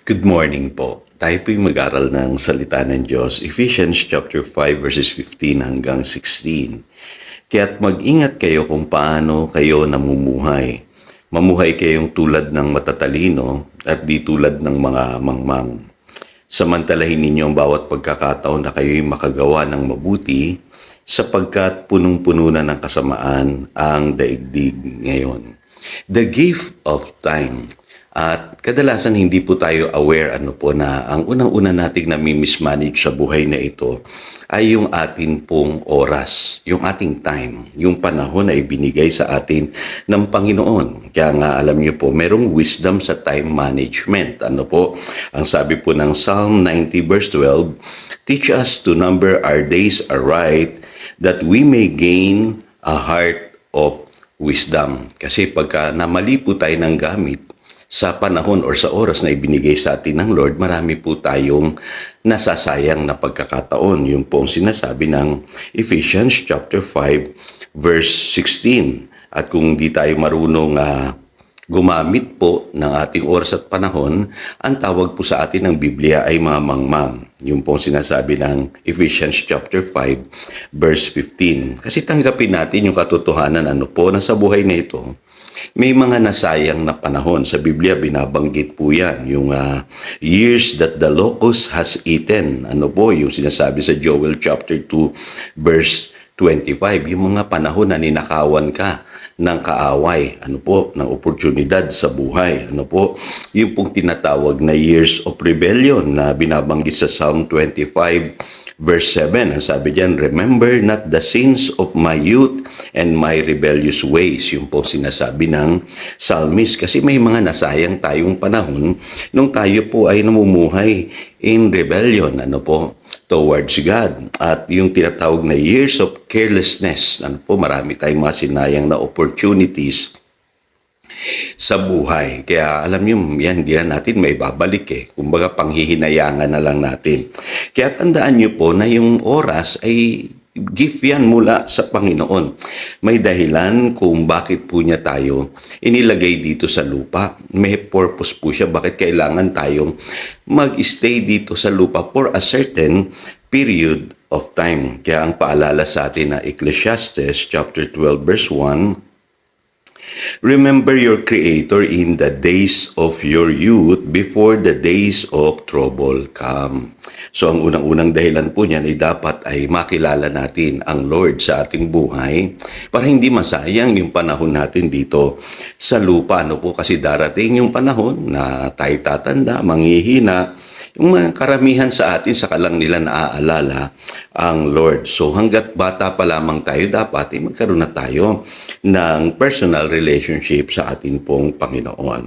Good morning po. Tayo po'y mag-aral ng salita ng Diyos, Ephesians chapter 5 verses 15 hanggang 16. Kaya't mag-ingat kayo kung paano kayo namumuhay. Mamuhay kayong tulad ng matatalino at di tulad ng mga mangmang. Samantalahin ninyo ang bawat pagkakataon na kayo'y makagawa ng mabuti sapagkat punong-puno na ng kasamaan ang daigdig ngayon. The gift of time. At kadalasan hindi po tayo aware na ang unang-una nating nami-mismanage sa buhay na ito ay yung atin pong oras, yung ating time, yung panahon na ibinigay sa atin ng Panginoon. Kaya nga alam niyo po, merong wisdom sa time management. Ang sabi po ng Psalm 90 verse 12, "Teach us to number our days aright, that we may gain a heart of wisdom." Kasi pagka namali po tayo ng gamit sa panahon or sa oras na ibinigay sa atin ng Lord, marami po tayong nasasayang na pagkakataon. Yung po ang sinasabi ng Ephesians chapter 5 verse 16. At kung di tayo marunong gumamit po ng ating oras at panahon, ang tawag po sa atin ng Biblia ay mga mangmang. Yung po ang sinasabi ng Ephesians chapter 5 verse 15. Kasi tanggapin natin yung katotohanan na sa buhay na ito, may mga nasayang na panahon. Sa Biblia, binabanggit po yan. Yung years that the locust has eaten. Yung sinasabi sa Joel chapter 2 verse 25. Yung mga panahon na ninakawan ka ng kaaway. Ng oportunidad sa buhay. Yung pong tinatawag na years of rebellion na binabanggit sa Psalm 25 verse 7, ang sabi diyan, "Remember not the sins of my youth and my rebellious ways." Yung po sinasabi ng psalmist. Kasi may mga nasayang tayong panahon nung tayo po ay namumuhay in rebellion, towards God. At yung tinatawag na years of carelessness, marami tayong mga sinayang na opportunities sa buhay. Kaya alam niyo, yan, hindi na natin may babalik. Kumbaga, panghihinayangan na lang natin. Kaya tandaan niyo po na yung oras ay gift yan mula sa Panginoon. May dahilan kung bakit po niya tayo inilagay dito sa lupa. May purpose po siya. Bakit kailangan tayong mag-stay dito sa lupa for a certain period of time. Kaya ang paalala sa atin na Ecclesiastes chapter 12 verse 1, "Remember your Creator in the days of your youth before the days of trouble come." So ang unang-unang dahilan po niyan ay dapat ay makilala natin ang Lord sa ating buhay para hindi masayang yung panahon natin dito sa lupa. Kasi darating yung panahon na tayo tatanda, manghihina, yung mga karamihan sa atin saka lang nila naaalala ang Lord. So hanggat bata pa lamang tayo, dapat magkaroon na tayo ng personal relationship sa atin pong Panginoon.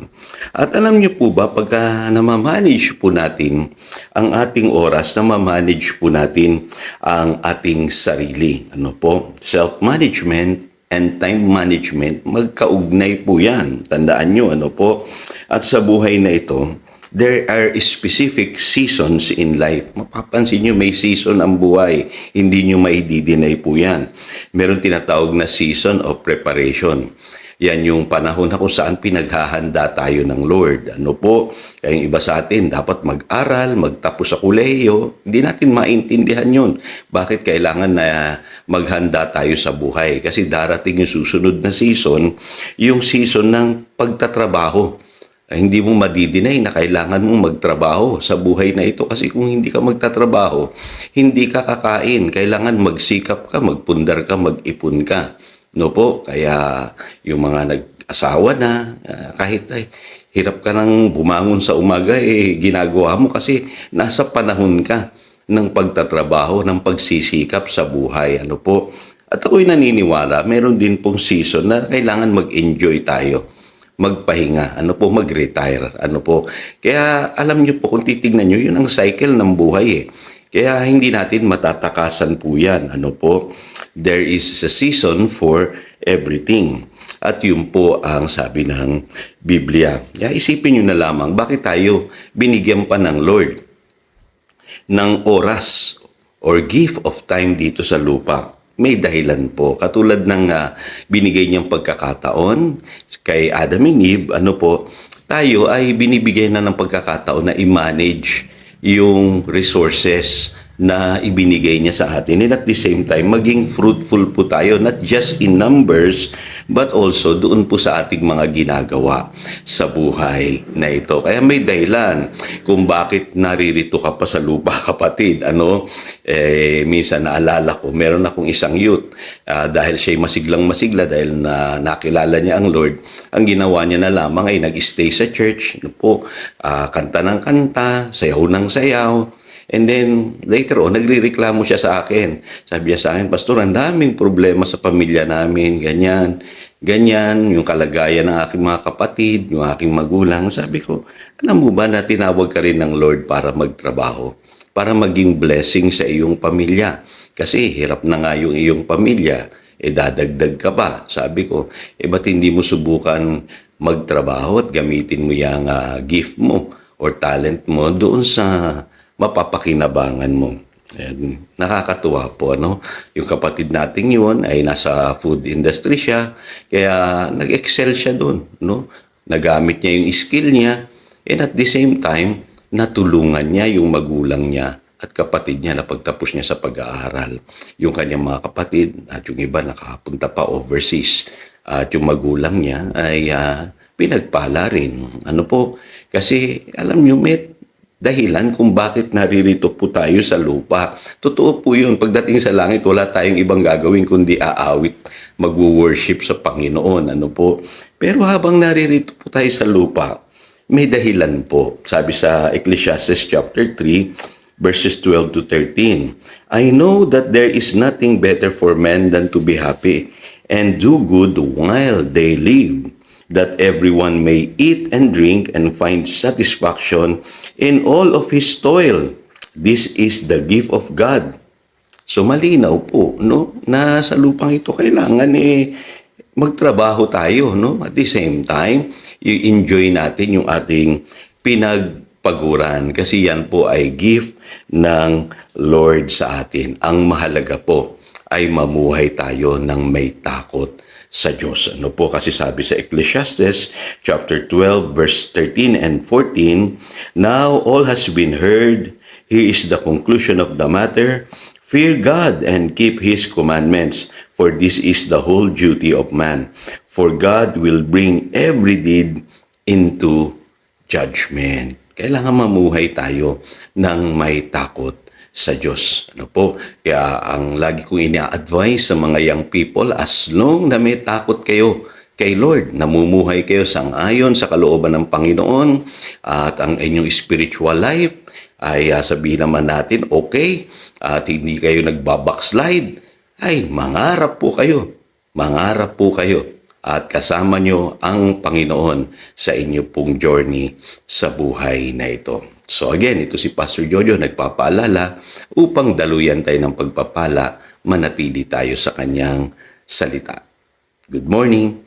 At alam niyo po ba, pagka namamanage po natin ang ating oras, namamanage po natin ang ating sarili. Self-management and time management, magkaugnay po yan. Tandaan nyo, At sa buhay na ito, there are specific seasons in life. Mapapansin nyo, may season ang buhay. Hindi nyo maididinay po yan. Meron tinatawag na season of preparation. Yan yung panahon na kung saan pinaghahanda tayo ng Lord. Kaya yung iba sa atin, dapat mag-aral, magtapos sa kolehiyo. Hindi natin maintindihan yun. Bakit kailangan na maghanda tayo sa buhay? Kasi darating yung susunod na season, yung season ng pagtatrabaho. Hindi mo madidinay na kailangan mong magtrabaho sa buhay na ito. Kasi kung hindi ka magtatrabaho, hindi ka kakain. Kailangan magsikap ka, magpundar ka, mag-ipon ka. Kaya yung mga nag-asawa na, kahit hirap ka nang bumangon sa umaga, ginagawa mo kasi nasa panahon ka ng pagtatrabaho, ng pagsisikap sa buhay. At ako'y naniniwala, meron din pong season na kailangan mag-enjoy tayo, magpahinga, mag-retire, Kaya alam niyo po, kung titignan niyo, yun ang cycle ng buhay. Kaya hindi natin matatakasan po yan. There is a season for everything. At yun po ang sabi ng Biblia. Kaya isipin nyo na lamang, bakit tayo binigyan pa ng Lord ng oras or gift of time dito sa lupa? May dahilan po. Katulad ng binigay niyang pagkakataon kay Adam and Eve, tayo ay binibigyan na ng pagkakataon na i-manage yung resources na ibinigay niya sa atin. And at the same time, maging fruitful po tayo, not just in numbers, but also doon po sa ating mga ginagawa sa buhay na ito. Kaya may dahilan kung bakit naririto ka pa sa lupa, kapatid. Minsan naalala ko, meron akong isang youth, dahil siya'y masiglang-masigla, dahil nakilala niya ang Lord, ang ginawa niya na lamang ay nag-stay sa church, kanta ng kanta, sayaw ng sayaw. And then, later on, nagrereklamo siya sa akin. Sabi niya sa akin, Pastor, ang daming problema sa pamilya namin, ganyan, yung kalagayan ng aking mga kapatid, yung aking magulang. Sabi ko, alam mo ba na tinawag ka rin ng Lord para magtrabaho, para maging blessing sa iyong pamilya? Kasi hirap na nga yung iyong pamilya, dadagdag ka pa. Sabi ko, ba't hindi mo subukan magtrabaho at gamitin mo yung gift mo or talent mo doon sa mapapakinabangan mo. And nakakatuwa po, Yung kapatid nating yun ay nasa food industry siya, kaya nag-excel siya doon, Nagamit niya yung skill niya, and at the same time, natulungan niya yung magulang niya at kapatid niya na pagtapos niya sa pag-aaral. Yung kanyang mga kapatid at yung iba nakapunta pa overseas. At yung magulang niya ay pinagpala rin. Kasi alam niyo, dahilan kung bakit naririto po tayo sa lupa. Totoo po yun. Pagdating sa langit, wala tayong ibang gagawin kundi aawit, mag-worship sa Panginoon. Pero habang naririto po tayo sa lupa, may dahilan po. Sabi sa Ecclesiastes chapter 3, verses 12 to 13, I know that there is nothing better for men than to be happy and do good while they live, that everyone may eat and drink and find satisfaction in all of his toil. This is the gift of God. So malinaw po, na sa lupang ito kailangan magtrabaho tayo, At the same time, i-enjoy natin yung ating pinagpaguran kasi yan po ay gift ng Lord sa atin. Ang mahalaga po ay mamuhay tayo ng may takot sa Diyos. Kasi sabi sa Ecclesiastes chapter 12 verse 13 and 14, Now all has been heard, here is the conclusion of the matter, fear God and keep His commandments, for this is the whole duty of man. For God will bring every deed into judgment. Kailangan mamuhay tayo ng may takot sa Diyos. Kaya ang lagi kong ina-advise sa mga young people, as long na may takot kayo kay Lord, namumuhay kayo sang-ayon sa kalooban ng Panginoon at ang inyong spiritual life ay sabihin naman natin okay at hindi kayo nagbabackslide, ay mangarap po kayo. Mangarap po kayo at kasama nyo ang Panginoon sa inyo pong journey sa buhay na ito. So again, ito si Pastor Jojo nagpapaalala upang daluyan tayo ng pagpapala, manatili tayo sa kanyang salita. Good morning.